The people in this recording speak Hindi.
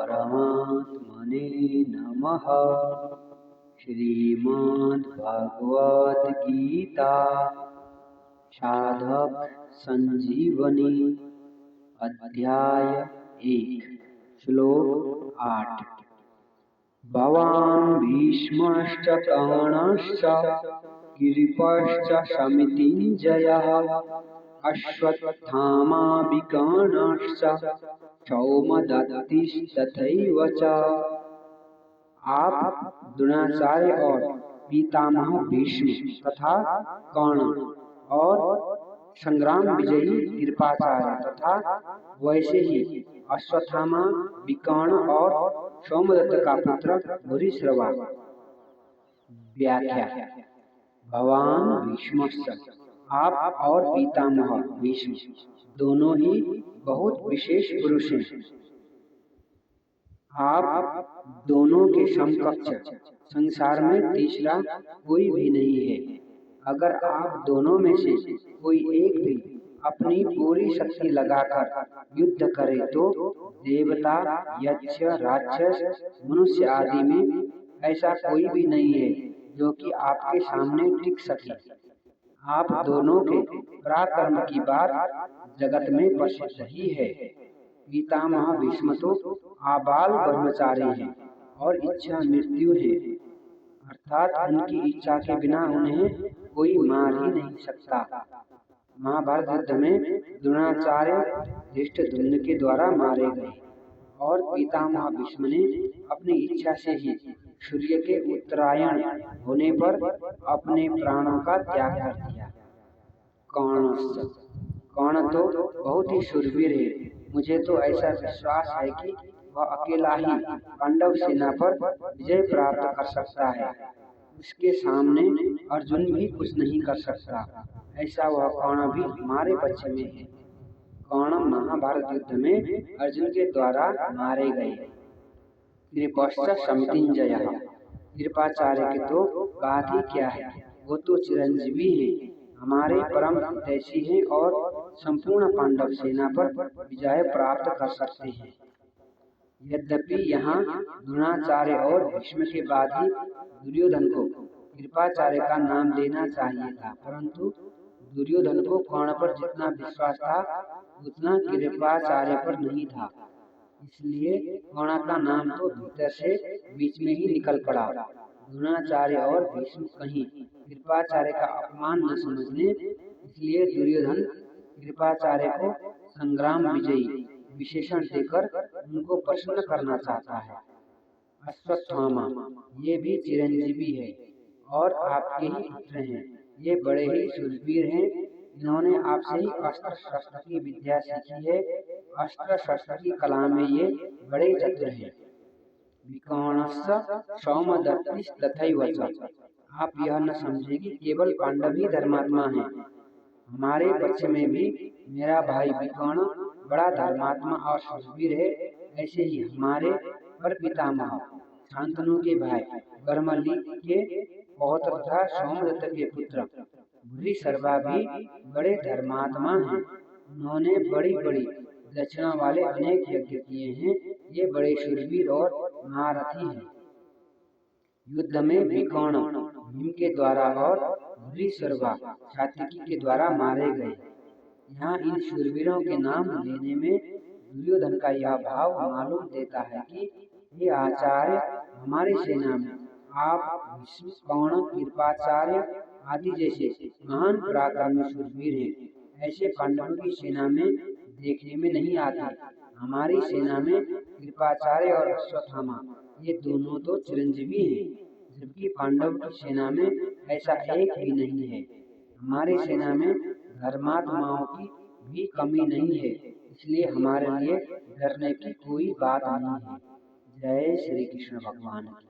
परमात्मने नमः। श्रीमद्भगवद्गीता साधक संजीवनी अध्याय 1 श्लोक 8। भवान् भीष्मश्च कर्णश्च कृपश्च समितिञ्जयः अश्वत्थामा विकर्णश्च सौमदत्तिस्तथैव च। आप द्रोणाचार्य और पितामह भीष्म तथा कर्ण और संग्राम विजयी कृपाचार्य तथा वैसे ही अश्वत्थामा विकर्ण और सौमदत्त का पुत्र भूरिश्रवा। व्याख्या। भगवान भीष्मश्च, आप और पितामह भीष्म दोनों ही बहुत विशेष पुरुष हैं। आप दोनों के समकक्ष संसार में तीसरा कोई भी नहीं है। अगर आप दोनों में से कोई एक भी अपनी पूरी शक्ति लगाकर युद्ध करे तो देवता, यक्ष, राक्षस, मनुष्य आदि में ऐसा कोई भी नहीं है जो कि आपके सामने टिक सके। आप दोनों के पराक्रम की बात जगत में प्रसिद्ध ही है। पितामह भीष्म तो आबाल ब्रह्मचारी हैं और इच्छा मृत्यु है, अर्थात उनकी इच्छा के बिना उन्हें कोई मार ही नहीं सकता। महाभारत युद्ध में द्रोणाचार्य धृष्टद्युम्न के द्वारा मारे गए और पितामह भीष्म ने अपनी इच्छा से ही सूर्य के उत्तरायण होने पर अपने प्राणों का त्याग कर दिया। कर्ण तो बहुत ही शूरवीर है। मुझे तो ऐसा विश्वास है कि वह अकेला ही पांडव सेना पर विजय प्राप्त कर सकता है। उसके सामने अर्जुन भी कुछ नहीं कर सकता। ऐसा वह कर्ण भी हमारे पक्ष में है। कर्ण महाभारत युद्ध में अर्जुन के द्वारा मारे गए। कृपश्च समितिञ्जयः, कृपाचार्य की तो बात ही क्या है, वो तो चिरंजीवी है, हमारे परम हितैषी हैं और संपूर्ण पांडव सेना पर विजय प्राप्त कर सकते हैं। यद्यपि यहाँ द्रोणाचार्य और भीष्म के बाद ही दुर्योधन को कृपाचार्य का नाम लेना चाहिए था, परंतु दुर्योधन को कर्ण पर जितना विश्वास था उतना कृपाचार्य पर नहीं था। इसलिए कर्ण का नाम तो भीतर से बीच में ही निकल पड़ा। द्रोणाचार्य और भीष्म कहीं कृपाचार्य का अपमान न समझ ले, इसलिए दुर्योधन कृपाचार्य को संग्राम विजयी विशेषण देकर उनको प्रसन्न करना चाहता है। अश्वत्थामा, ये भी चिरंजीवी है और आपके ही पुत्र हैं। ये बड़े ही शूरवीर हैं। इन्होंने आपसे ही अस्त्र शस्त्र की विद्या सीखी है। अस्त्र शस्त्र की कला में ये बड़े चतुर हैं। विकर्णश्च सौमदत्तिस्तथैव च, आप यह न समझे कि केवल पांडव ही धर्मात्मा हैं। हमारे पक्ष में भी मेरा भाई विकर्ण बड़ा धर्मात्मा और शूरवीर है। ऐसे ही हमारे पर पितामह शांतनु के भाई बर्मली के पौत्र तथा सौमदत्त के पुत्र भूरिश्रवा भी बड़े धर्मात्मा हैं। उन्होंने बड़ी बड़ी दक्षिणा वाले अनेक यज्ञ किए हैं। ये बड़े शूरवीर और महारथी हैं। युद्ध में विकर्ण भीम के द्वारा और भूरिश्रवा सात्यकी के द्वारा मारे गए। यहाँ इन शूरवीरों के नाम लेने में दुर्योधन का यह भाव मालूम देता है कि ये आचार्य हमारी सेना में आप भीष्म, कर्ण, कृपाचार्य आदि जैसे महान पराक्रमी शूरवीर हैं। ऐसे पांडवों की सेना में देखने में नहीं आते। हमारी सेना में कृपाचार्य और अश्वत्थामा ये दोनों तो चिरंजीवी हैं, जबकि पांडव की सेना में ऐसा एक भी नहीं है। हमारी सेना में धर्मात्माओं की भी कमी नहीं है, इसलिए हमारे लिए डरने की कोई बात नहीं है। जय श्री कृष्ण भगवान की।